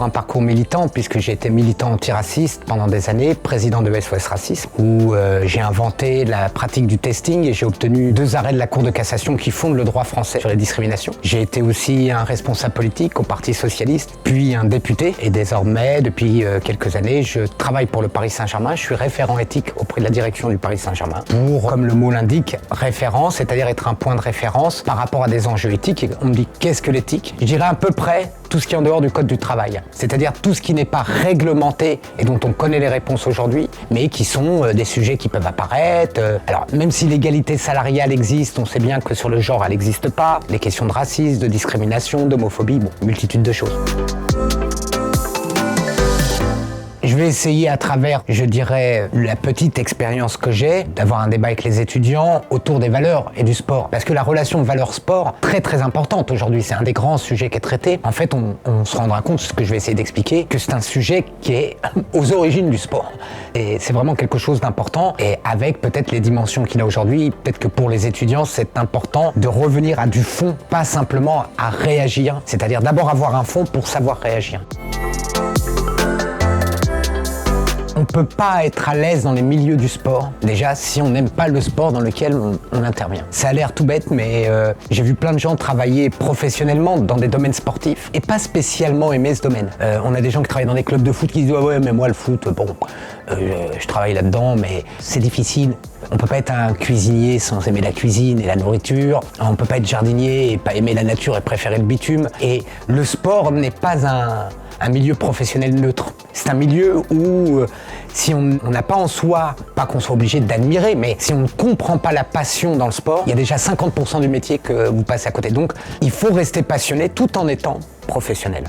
Un parcours militant, puisque j'ai été militant antiraciste pendant des années, président de SOS Racisme, où j'ai inventé la pratique du testing et j'ai obtenu 2 arrêts de la Cour de cassation qui fondent le droit français sur les discriminations. J'ai été aussi un responsable politique au Parti socialiste, puis un député, et désormais, depuis quelques années, je travaille pour le Paris Saint-Germain. Je suis référent éthique auprès de la direction du Paris Saint-Germain pour, comme le mot l'indique, référence, c'est-à-dire être un point de référence par rapport à des enjeux éthiques. Et on me dit, qu'est-ce que l'éthique? Je dirais à peu près tout ce qui est en dehors du code du travail, c'est-à-dire tout ce qui n'est pas réglementé et dont on connaît les réponses aujourd'hui, mais qui sont des sujets qui peuvent apparaître. Alors, même si l'égalité salariale existe, on sait bien que sur le genre, elle n'existe pas. Les questions de racisme, de discrimination, d'homophobie, bon, multitude de choses. Je vais essayer à travers, je dirais, la petite expérience que j'ai, d'avoir un débat avec les étudiants autour des valeurs et du sport. Parce que la relation valeur-sport, très très importante aujourd'hui, c'est un des grands sujets qui est traité. En fait, on se rendra compte, ce que je vais essayer d'expliquer, que c'est un sujet qui est aux origines du sport. Et c'est vraiment quelque chose d'important. Et avec peut-être les dimensions qu'il a aujourd'hui, peut-être que pour les étudiants, c'est important de revenir à du fond, pas simplement à réagir. C'est-à-dire d'abord avoir un fond pour savoir réagir. On ne peut pas être à l'aise dans les milieux du sport, déjà, si on n'aime pas le sport dans lequel on intervient. Ça a l'air tout bête, mais j'ai vu plein de gens travailler professionnellement dans des domaines sportifs et pas spécialement aimer ce domaine. On a des gens qui travaillent dans des clubs de foot qui disent « Ouais, mais moi, le foot, bon, je travaille là-dedans, mais c'est difficile. » On ne peut pas être un cuisinier sans aimer la cuisine et la nourriture. On ne peut pas être jardinier et pas aimer la nature et préférer le bitume. Et le sport n'est pas un milieu professionnel neutre. C'est un milieu où, si on n'a pas en soi, pas qu'on soit obligé d'admirer, mais si on ne comprend pas la passion dans le sport, il y a déjà 50% du métier que vous passez à côté. Donc, il faut rester passionné tout en étant professionnel.